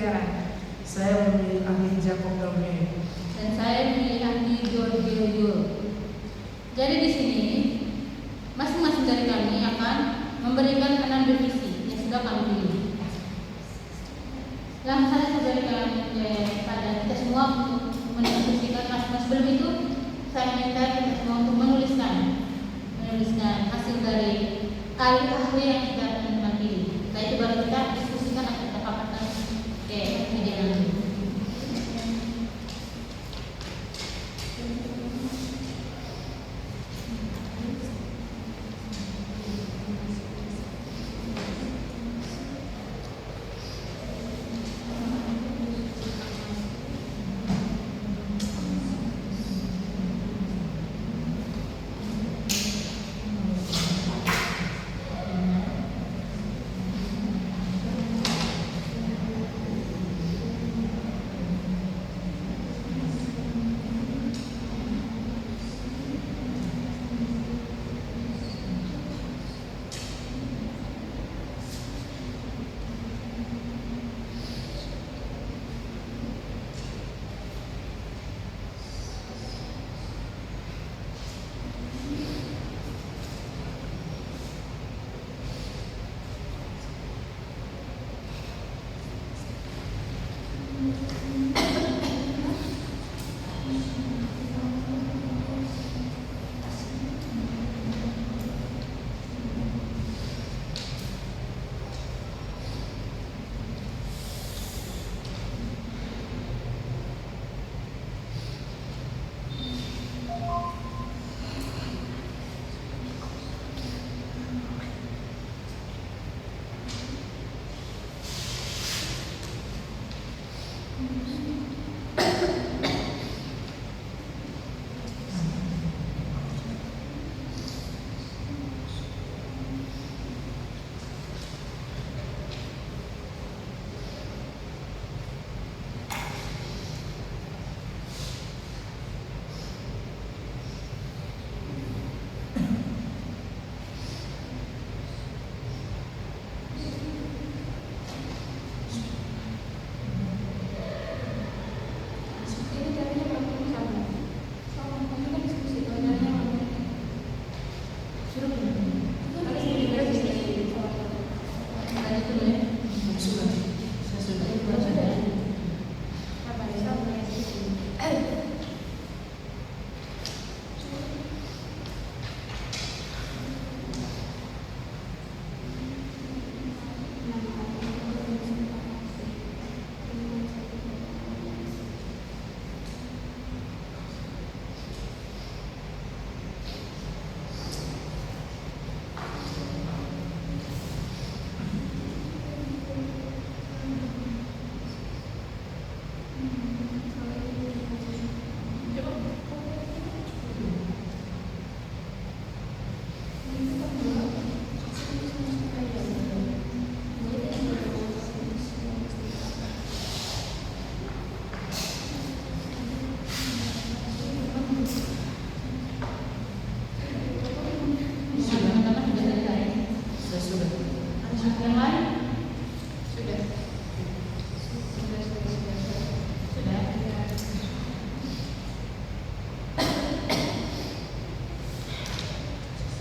Karen. Saya memilih ahli Jacob Dorme. Dan saya memilih ahli Giorgio Yul. Jadi di sini masing-masing dari kami akan memberikan 6 divisi yang sudah kami pilih. Langsung saja saya berikan pada kita semua untuk mendiskusikan mas-mas. Sebelum itu saya minta kita semua untuk menuliskan hasil dari ahli yang sudah teman-teman pilih. Setelah itu baru kita diskusikan atau kita paparkan ke media nanti.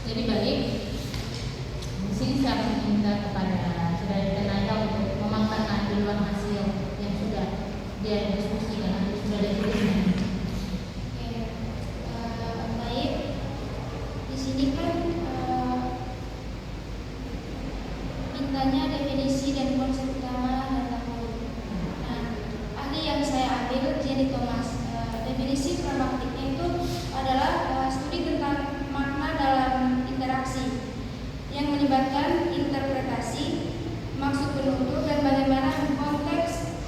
Jadi baik, di sini saya akan meminta kepada saudara tenaga untuk memaparkan duluan hasil yang sudah dia diskusikan atau sudah dituliskan. Baik, di sini kan mintanya definisi dan konsep utama data modul. Nah, ahli yang saya ambil Jenny Thomas. Definisi pragmatiknya itu adalah studi tentang makna dalam interaksi yang melibatkan interpretasi, maksud penutur, dan bagaimana konteks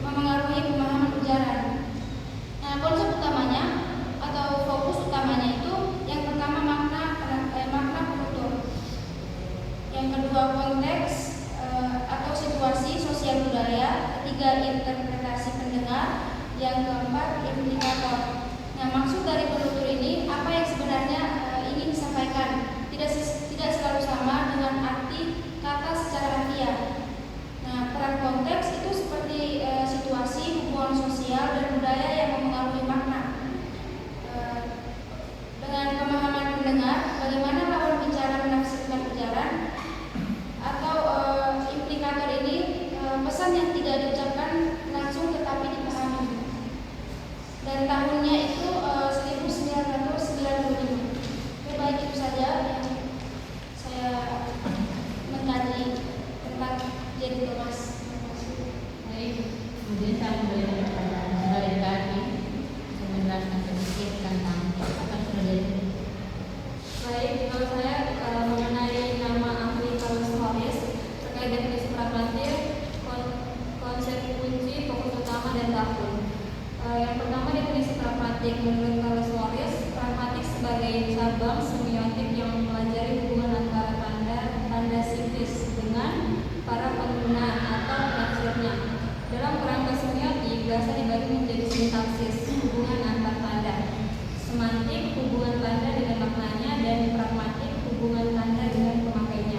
memengaruhi pemahaman ujaran. Nah, konsep utamanya atau fokus utamanya itu yang pertama makna penutur, yang kedua konteks atau situasi sosial budaya, ketiga interpretasi pendengar, yang keempat implikator. Nah, maksud dari penutur ini apa yang sebenarnya ingin disampaikan tidak selalu sama dengan arti kata secara harfiah. Nah, Nah, peran konteks itu seperti situasi, hubungan sosial, dan budaya yang mempengaruhi makna. Dengan pemahaman pendengar, bagaimana lawan bicara menafsirkan ujaran atau implikator ini, pesan yang tidak diucapkan langsung tetapi dipahami. Dan tahunnya itu 1995. Baik, itu saja yang saya mengkaji tentang Jenny Thomas. Baik, kemudian saya kembali lagi untuk menjelaskan sedikit tentang apa sudah jadi. Baik, kalau saya mengenai nama ahli Carlos Suarez terkait definisi pragmatik, konsep kunci, fokus utama, dan tahun. Yang pertama, definisi pragmatik menurut Carlos Suarez, pragmatik sebagai cabang semiotik yang mempelajari hubungan antara tanda sintaksis dengan para pengguna atau penafsirnya. Dalam kerangka semiotik, bahasa dibagi menjadi sintaksis, hubungan antar tanda, semantik, hubungan tanda dengan maknanya, dan pragmatik, hubungan tanda dengan pemakainya.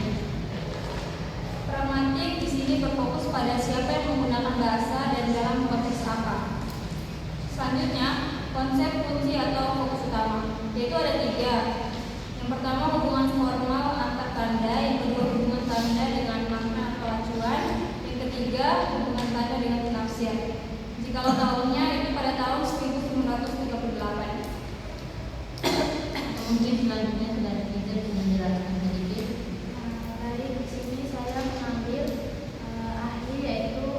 Pragmatik di sini berfokus pada siapa yang menggunakan bahasa dan dalam konteks apa. Selanjutnya, konsep kunci atau fokus utama, yaitu ada 3. Yang pertama, hubungan formal antar tanda. Yang kedua, hubungan tanda dengan makna atau acuan. Yang ketiga, hubungan tanda dengan penafsir. Jikalau tahunnya itu pada tahun 1938. Mungkin selanjutnya sudah tidak menjelaskan sedikit. Dari di sini saya mengambil ahli yaitu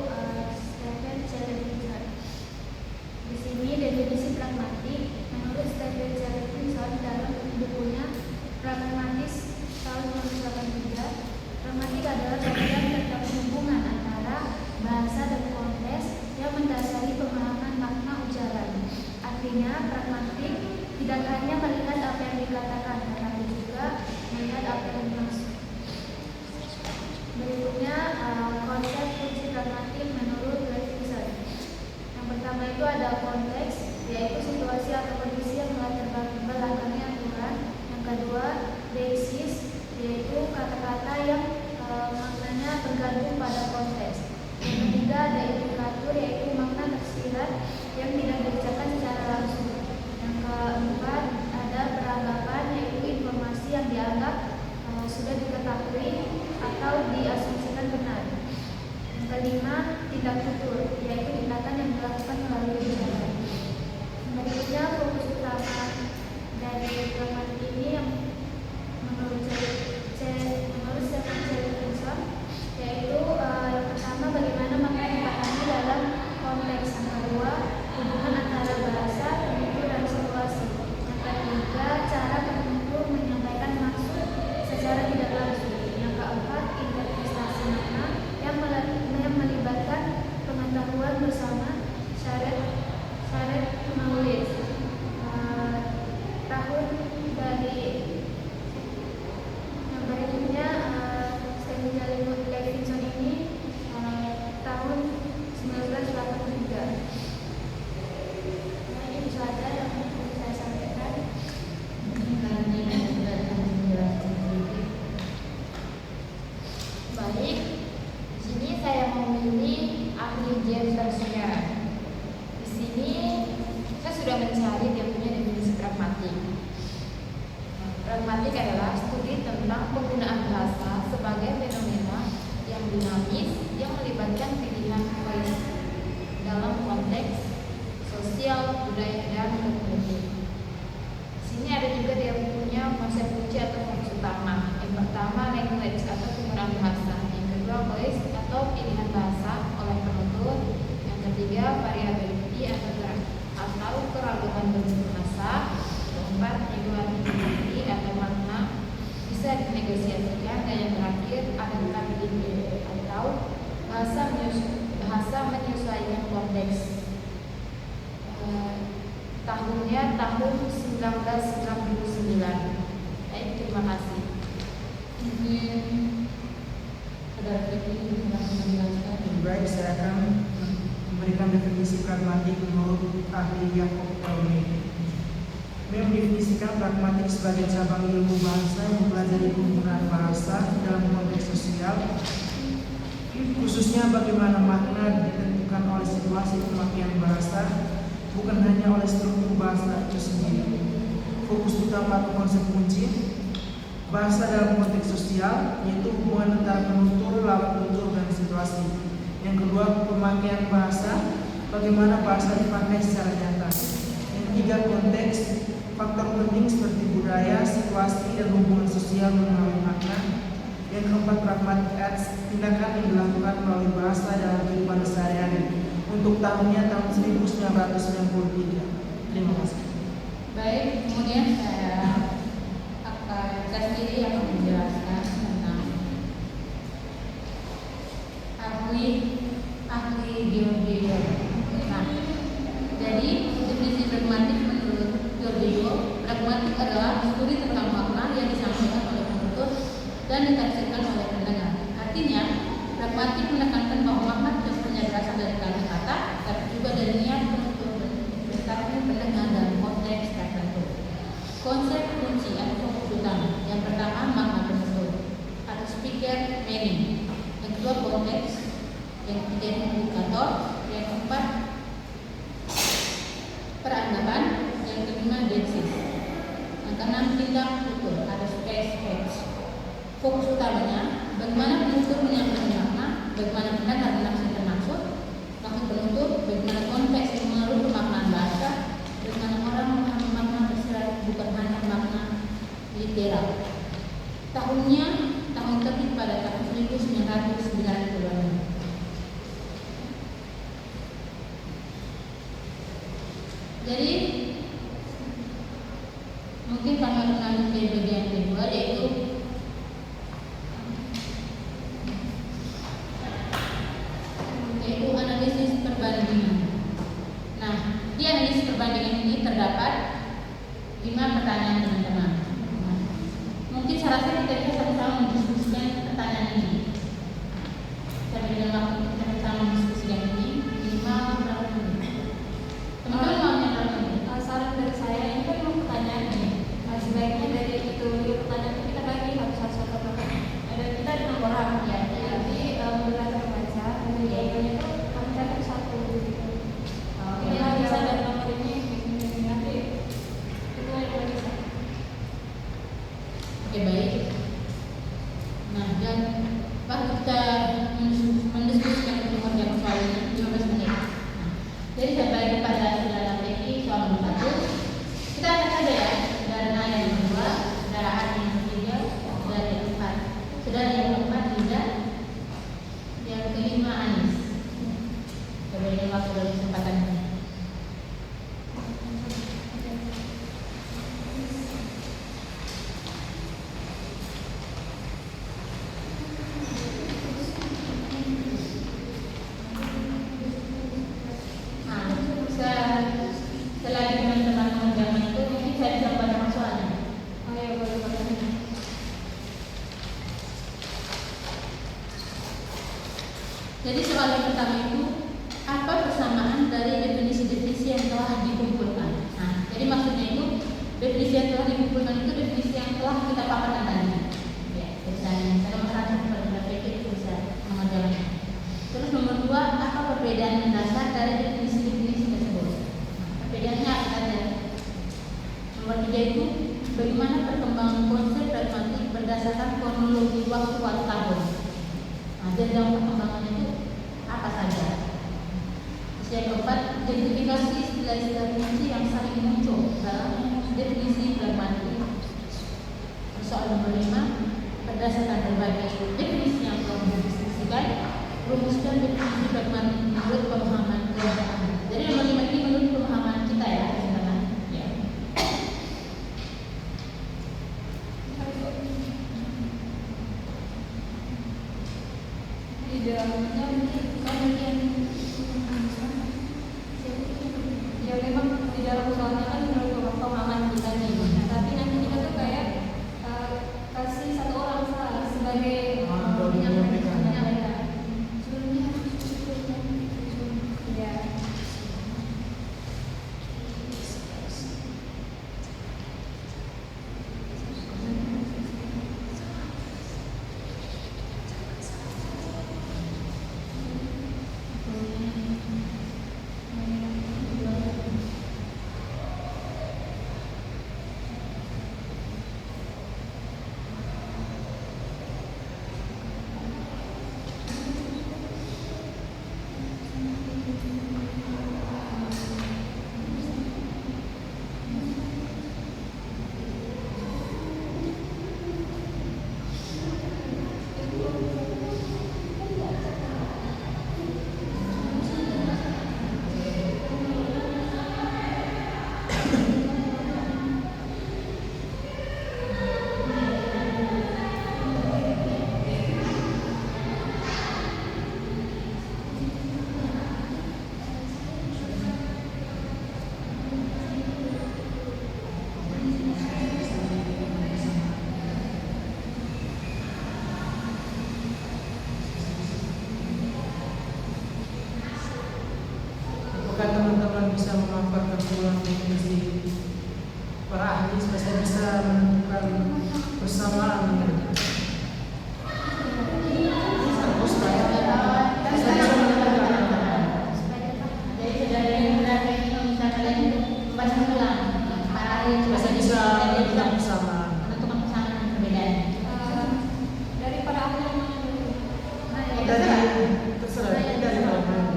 Stephen Celevinson. Di sini definisi pragmatik menurut Stephen Celevinson dalam bukunya Pragmatis tahun 1983. Pragmatik adalah bagian tentang hubungan antara bahasa dan konteks yang mendasari pemahaman makna ujaran. Artinya pragmatik tidak hanya melihat apa yang dikatakan, tetapi juga melihat apa yang dimaksud. Berikutnya konsep kunci pragmatik menurut Levinson. Yang pertama itu ada konteks, yaitu situasi atau kondisi yang melatar belakangi aturan. Yang kedua, basis, yaitu kata-kata yang maknanya bergantung pada konteks. Yang ketiga ada indikator, yaitu makna tersirat yang tidak diucapkan secara langsung. Yang keempat ada peranggapan, yaitu informasi yang dianggap sudah diketahui atau diasumsikan benar. Yang kelima, tindak tutur, yaitu tindakan yang dilakukan melalui ucapan. Berikutnya fokus utama dari pragmatik ini yang menurut Stephen Celevinson, yaitu yang pertama bagaimana makna dipahami dalam konteks. Yang kedua, hubungan antara bahasa, penutur, dan situasi. Yang ketiga, cara penutur menyampaikan maksud secara tidak langsung. Yang keempat, interpretasi makna yang melibatkan pengetahuan bersama syarat penulis. Tahun dari yang berikutnya Stephen Levinson ini tahun 1983. Nah, ini saja yang saya sampaikan. Karena sudah menjelaskan sedikit. Baik, di sini saya memilih ahli Jefferson. Di sini saya sudah mencari dia punya definisi pragmatik. Pragmatik adalah studi tentang penggunaan bahasa sebagai fenomena yang dinamis yang melibatkan pilihan voice dalam konteks sosial, budaya, dan politik. Di sini ada juga dia punya konsep kunci atau fokus utama. Yang pertama, language atau penggunaan bahasa. Yang kedua, voice atau pilihan bahasa oleh penutur. Yang ketiga, variability atau keraguan berbahasa. Keempat, regularity atau makna bisa dinegosiasikan. Dan yang terakhir, adaptability atau bahasa menyesuaikan konteks. Tahunnya tahun 1969. Baik, terima kasih. Mungkin saudara Vicky bisa menjelaskan. Baik, saya akan memberikan definisi pragmatik menurut ahli Jacob Traume. Mendefinisikan pragmatik sebagai cabang ilmu bahasa yang mempelajari penggunaan bahasa dalam konteks sosial, khususnya bagaimana makna ditentukan oleh situasi pemakaian bahasa, bukan hanya oleh struktur bahasa itu sendiri. Fokus utama atau konsep kunci bahasa dalam konteks sosial, yaitu hubungan antara penutur, lawan tutur, dan situasi. Yang kedua, pemakaian bahasa, bagaimana bahasa dipakai secara nyata. Yang ketiga, konteks, faktor penting seperti budaya, situasi, dan hubungan sosial melalui makna. Yang keempat, pragmatic acts, tindakan yang dilakukan melalui bahasa dalam kehidupan sehari-hari. Untuk tahunnya tahun 1993. Terima kasih. Baik, kemudian saya sendiri akan menjelaskan tentang ahli Giorgio. Nah, jadi definisi pragmatik menurut Giorgio, pragmatik adalah studi tentang makna yang disampaikan oleh penutur dan ditafsirkan oleh pendengar. Artinya, pragmatik menekankan bahwa makna tidak hanya berasal dari kata-kata, tapi juga dari niat penutur dan interpretasi pendengar dalam konteks tertentu. Konsep kunci atau fokus utama. Yang pertama, makna penutur atau speaker meaning. Yang kedua, konteks. Yang ketiga, indikator. Yang keempat, peradaban. Yang kelima, deksis. Yang keenam, tindak tutur atau space edge. Fokus utamanya, bagaimana penutur menyampaikan makna, bagaimana pendengar menafsirkan maksud penutur, bagaimana konteks yang mengaruhi pemaknaan bahasa, bagaimana orang memahami makna tersirat bukan hanya makna literal. Tahunnya, tahun terbit pada tahun 1996. Jadi mungkin kami akan lanjut ke bagian kedua, yaitu analisis perbandingan. Nah, di analisis perbandingan ini terdapat 5 pertanyaan teman-teman. Mungkin saya rasa kita bisa sama-sama mendiskusikan pertanyaan ini. Sampai dengan waktu kita sama mendiskusikan ini 5 berapa menit? Teman-teman mau berapa menit? Saran dari saya, ini kan mau pertanyaan nih. Sebaiknya dari itu pertanyaan itu kita bagi satu-satu pertanyaan. Ada kita ada 6 orang ya. Jadi moderator baca, jawabannya itu kami catat satu. Ini bisa dan nomor ini nanti itu yang bisa. Oke, baik. Nah, dan waktu kita mendiskusikan pengerjaan soal ini 15 menit. Nah, jadi saya bagi pada saudara Teki soal nomor 1. Kita akan saja ya, saudara Naya yang kedua, saudara Ani yang ketiga, saudara yang keempat, saudara yang keempat Liza, yang kelima Anis. Coba ini waktu dari kesempatan ini. Selagi teman-teman mengerjakan itu, mungkin saya bisa membaca soalnya. Oh ya, boleh. Jadi soal yang pertama itu, apa persamaan dari definisi-definisi yang telah dikumpulkan? Nah, jadi maksudnya itu definisi yang telah dikumpulkan itu definisi yang telah kita paparkan tadi. Ya, misalnya saya nomor 1 pada itu bisa mengerjakannya. Terus nomor 2, apa perbedaan mendasar dari definisi-definisi tersebut? Perbedaannya apa saja? Nomor 3 itu, bagaimana perkembangan konsep pragmatik berdasarkan kronologi waktu atau tahun? Nah, jenjang perkembangannya itu apa saja? Terus yang keempat, identifikasi istilah-istilah kunci yang saling muncul dalam definisi pragmatik. Soal nomor 5, berdasarkan berbagai definisi yang telah didiskusikan, rumuskan definisi pragmatik menurut pemahaman kelompok. Jadi nomor 5 ini menurut pemahaman kita ya, teman-teman. Ya. Di dalamnya kan bagian ya memang di dalam soalnya kan menurut pemahaman kita nih. Nah, tapi nanti kita tuh kayak kasih satu orang sebagai penyampaikan. Sebelumnya Apakah teman-teman bisa memaparkan ulang definisi para ahli supaya saya bisa menentukan persamaan dengan terus saya bisa menentukan. Jadi dari yang bisa kalian membaca ulang para ahli Supaya saya bisa menentukan persamaan. menentukan persamaan perbedaan. Dari para ahli yang mana dulu? Terserah ini dari mana.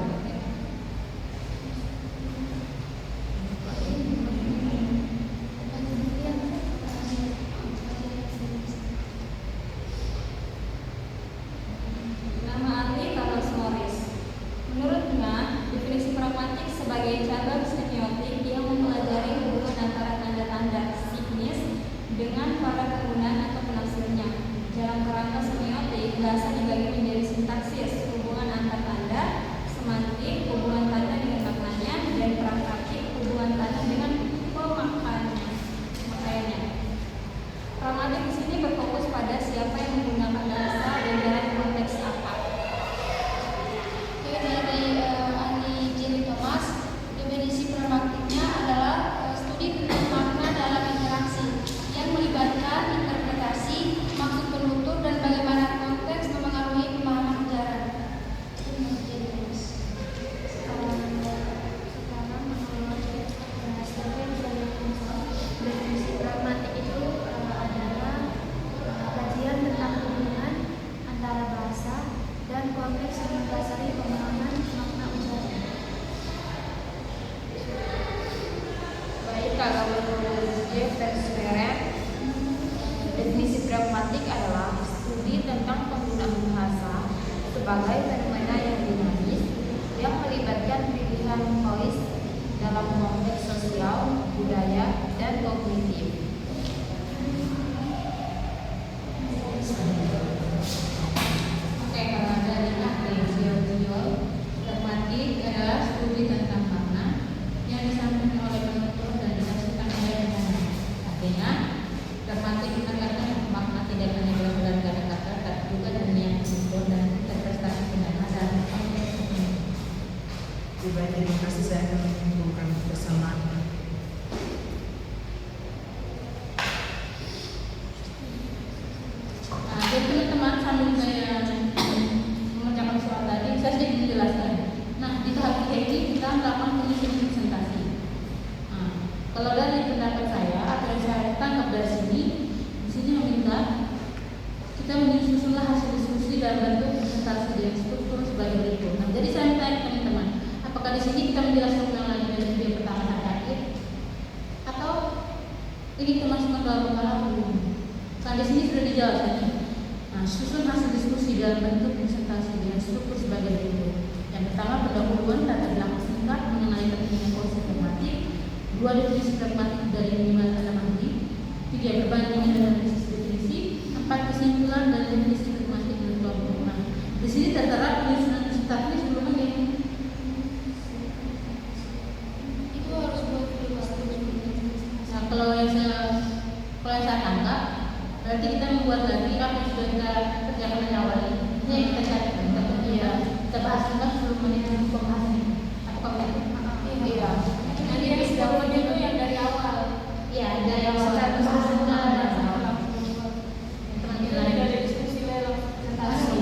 Nama ahli Carlos Morris. Menurutnya, definisi pragmatik sebagai cabang semiotik yang mempelajari hubungan antara tanda-tanda signis dengan para penggunaan atau penafsirnya. Dalam kerangka semiotik, bahasa dibagi menjadi sintaksis, hubungan antar tanda, semantik, hubungan tanda dengan maknanya, dan pragmatik, hubungan tanda dengan pemakaiannya. Pragmatik di sini berfokus pada siapa yang menggunakan bahasa dan dalam konteks apa. Oke, dari ahli Jerry Thomas, definisi pragmatiknya adalah studi tentang makna dalam interaksi yang melibatkan interpretasi, maksud penutur, dan bagaimana konteks memengaruhi pemahaman ajaran. Sekarang menurut definisi pragmatik itu adalah kajian tentang hubungan antara bahasa dan konteks yang mendasari pemahaman makna ucapan. Baik, kalau menurut Jeff dan Smeren, definisi pragmatik adalah studi tentang penggunaan bahasa sebagai fenomena yang dinamis yang melibatkan pilihan voice dalam konteks sosial, budaya, dan kognitif. Oke, kalau dari ahli Giorgio, pragmatik adalah studi tentang makna yang disampaikan oleh penutur dan ditafsirkan oleh penutur. Artinya, pragmatik menekankan makna tidak hanya dalam kata-kata, tapi juga dalam niat penutur dan interpretasi pendana dalam konteks tertentu. Baik, terima kasih. Saya akan menyimpulkan persamaan. Nah, jadi teman-teman sambil saya mengerjakan soal tadi, saya sedikit menjelaskan. Nah, di tahap 3 ini kita melakukan penyusunan presentasi. Nah, kalau dari pendapat saya atau yang saya tangkap dari sini, di sini meminta kita menyusunlah hasil diskusi dalam bentuk presentasi dengan struktur sebagai berikut. Nah, jadi saya tanya teman-teman, apakah di sini kita menjelaskan ulang lagi dari video pertama sampai akhir, atau ini termasuk dalam pengalaman belum? Kan di sini sudah dijelaskan. Nah, susun hasil diskusi dalam bentuk presentasi dengan struktur sebagai berikut. Yang pertama, pendahuluan tata belakang singkat mengenai pentingnya konsep pragmatik. 2, definisi pragmatik dari minimal tanda ahli. 3, perbandingan dengan definisi. 4, kesimpulan dan definisi pragmatik menurut kelompok. Nah, di sini tertera penyusunan presentasi sebelumnya ini. Itu harus buat dulu. Nah, kalau yang saya tangkap, berarti kita membuat lagi apa yang sudah kita kerjakan di awal ini. Ini yang kita cari, kita bahas juga sebelum menuju pembahasan ini. Apakah begitu? Iya. Nanti yang sudah itu yang dari awal. Iya, dari awal. Teman-teman Dari diskusi lelang presentasi.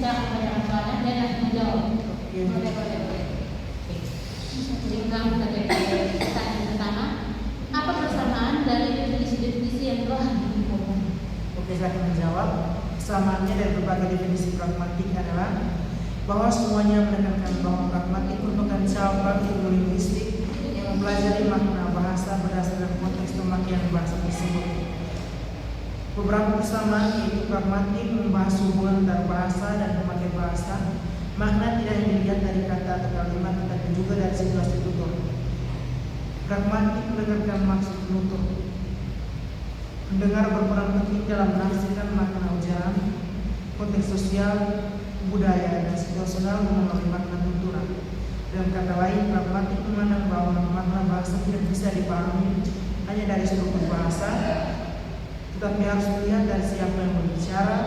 saya akan bacakan soalnya dan langsung menjawab. Iya. Boleh. Oke. Jadi langsung saja ke pertanyaan pertama. Apa persamaan dari definisi-definisi yang telah dikumpulkan? Oke, saya akan menjawab. Kesamaannya dari berbagai definisi pragmatik adalah bahwa semuanya menekankan bahwa pragmatik merupakan cabang ilmu linguistik yang mempelajari makna bahasa berdasarkan konteks pemakaian bahasa tersebut. Beberapa persamaan yaitu pragmatik membahas hubungan antar bahasa dan pemakai bahasa. Makna tidak hanya dilihat dari kata atau kalimat, tetapi juga dari situasi tutur. Pragmatik menekankan maksud penutur. Pendengar berperan penting dalam menafsirkan makna ujaran, konteks sosial, budaya, dan situasional melalui makna tuturan. Dalam kata lain, pragmatik memandang bahwa makna bahasa tidak bisa dipahami hanya dari struktur bahasa, tetapi harus dilihat dari siapa yang berbicara,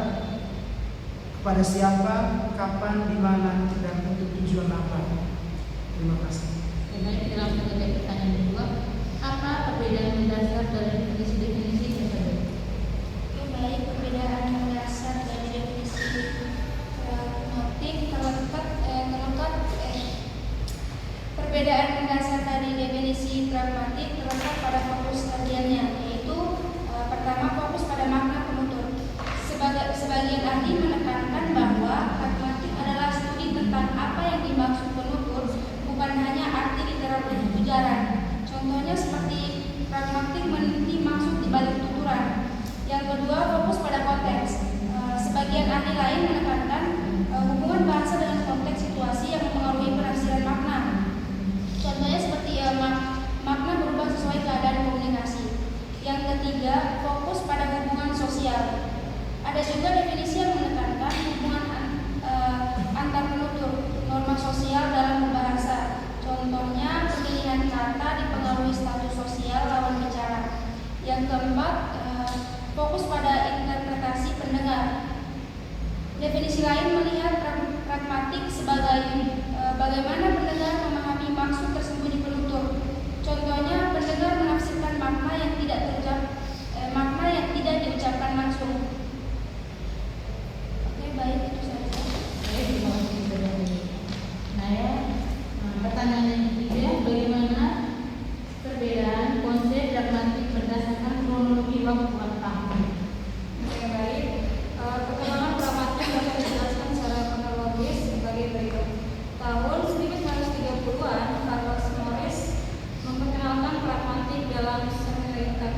kepada siapa, kapan, di mana, dan untuk tujuan apa. Terima kasih. Baik, kita langsung ke pertanyaan kedua. Apa perbedaan mendasar dari definisi-definisi tersebut? Baik, perbedaan mendasar dari definisi pragmatik perbedaan mendasar dari definisi pragmatik terletak pada fokus kajiannya, yaitu pertama fokus pada makna penutur. Sebagian ahli menekankan bahwa pragmatik adalah studi tentang apa yang dimaksud penutur, bukan hanya arti literal ujaran. Contohnya seperti pragmatik meneliti maksud di balik tuturan. Yang kedua, fokus pada konteks. Sebagian ahli lain menekankan hubungan bahasa dengan konteks situasi yang mempengaruhi penafsiran makna. Contohnya seperti makna berubah sesuai keadaan komunikasi. Yang ketiga, fokus pada hubungan sosial. Ada juga definisi yang menekankan hubungan antar penutur, norma sosial dalam berbahasa. Contohnya pemilihan kata dipengaruhi status sosial lawan bicara. Yang keempat, fokus pada interpretasi pendengar. Definisi lain melihat pragmatik sebagai bagaimana pendengar memahami maksud tersembunyi penutur. Contohnya pendengar menafsirkan makna yang tidak diucapkan langsung. Oke, baik, itu saja. Baik, terima kasih sudah ini. Pertanyaan yang ketiga, bagaimana perbedaan konsep pragmatik berdasarkan kronologi waktu atau tahun? Oke, baik. Perkembangan pragmatik dapat dijelaskan secara kronologis sebagai berikut. Tahun 1930-an, Carlos Morris memperkenalkan pragmatik dalam semiotika.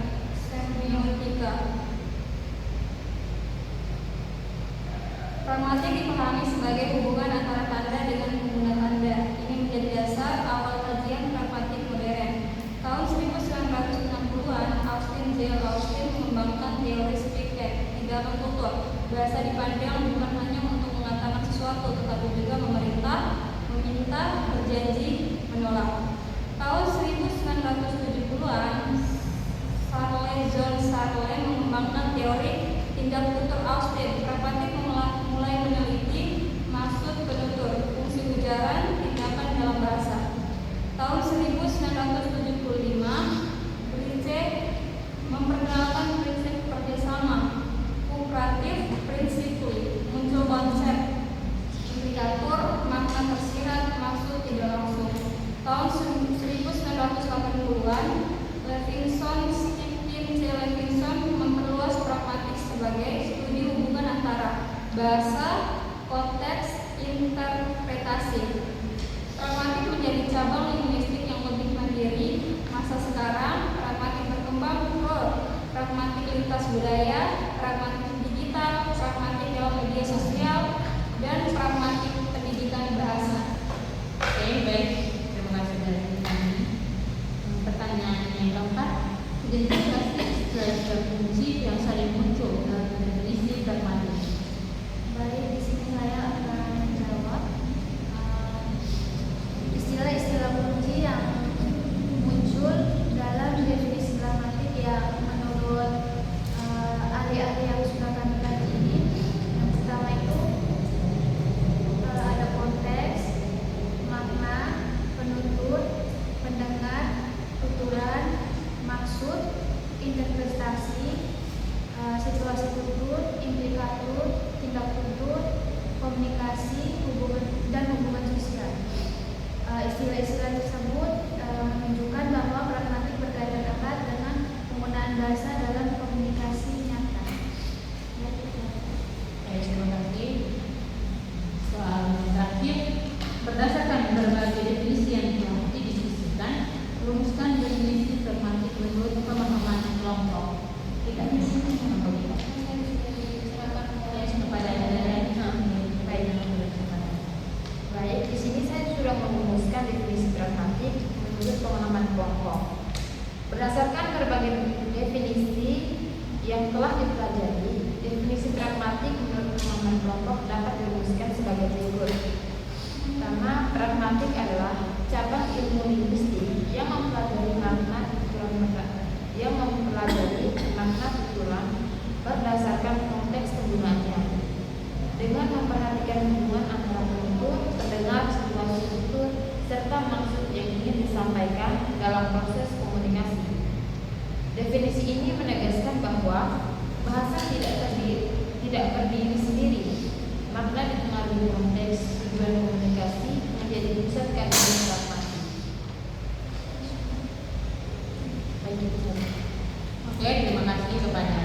Pragmatik dipahami sebagai hubungan antara tanda dengan pengguna tanda. Ini menjadi dasar awal kajian pragmatik modern. Tahun 1960-an, Austin J. Austin mengembangkan teori speak-back, 3 tutur. Bahasa dipandang bukan hanya untuk mengatakan sesuatu, tetapi juga memerintah, meminta, berjanji, menolak. Tahun 1970-an, John Sarle mengembangkan teori tindak tutur Austin. Pragmatik mulai meneliti maksud penutur, fungsi ujaran, tindakan dalam bahasa. Tahun 1975, Brince memperkenalkan prinsip kerjasama, kooperatif principally. Muncul konsep indikator, makna tersirat, maksud tidak langsung. Tahun 1980-an, Stephen C. Levinson memperluas pragmatik sebagai studi hubungan antara bahasa, konteks, interpretasi. Pragmatik menjadi cabang linguistik yang lebih mandiri. Masa sekarang, pragmatik berkembang ke pragmatik lintas budaya, pragmatik digital, pragmatik dalam media sosial, dan pragmatik pendidikan bahasa. Oke, baik. Terima kasih dari kami. Pertanyaan yang keempat, identifikasi istilah-istilah kunci yang sering muncul dalam definisi pragmatik. Baik, di sini saya akan menjawab istilah-istilah kunci komunikasi, hubungan sosial. Istilah-istilah tersebut menunjukkan bahwa pragmatik berkaitan erat dengan penggunaan bahasa dalam komunikasi nyata. Terima kasih. Soal terakhir, berdasarkan berbagai definisi yang telah didiskusikan, rumuskan definisi pragmatik menurut pemahaman kelompok. Kita Baik, di sini saya sudah merumuskan definisi pragmatik menurut pemahaman kelompok. Berdasarkan berbagai definisi yang telah dipelajari, definisi pragmatik menurut pemahaman kelompok dapat dirumuskan sebagai berikut. Pertama, pragmatik adalah cabang ilmu linguistik yang mempelajari makna tutulan berdasarkan konteks penggunaannya, dengan memperhatikan hubungan antara penutur, pendengar, situasi tutur, serta maksud yang ingin disampaikan dalam proses komunikasi. Definisi ini menegaskan bahwa bahasa tidak berdiri sendiri. Makna dipengaruhi konteks tujuan komunikasi menjadi pusat kandungan pragmatik. Baik, itu saja. Oke, terima kasih kepada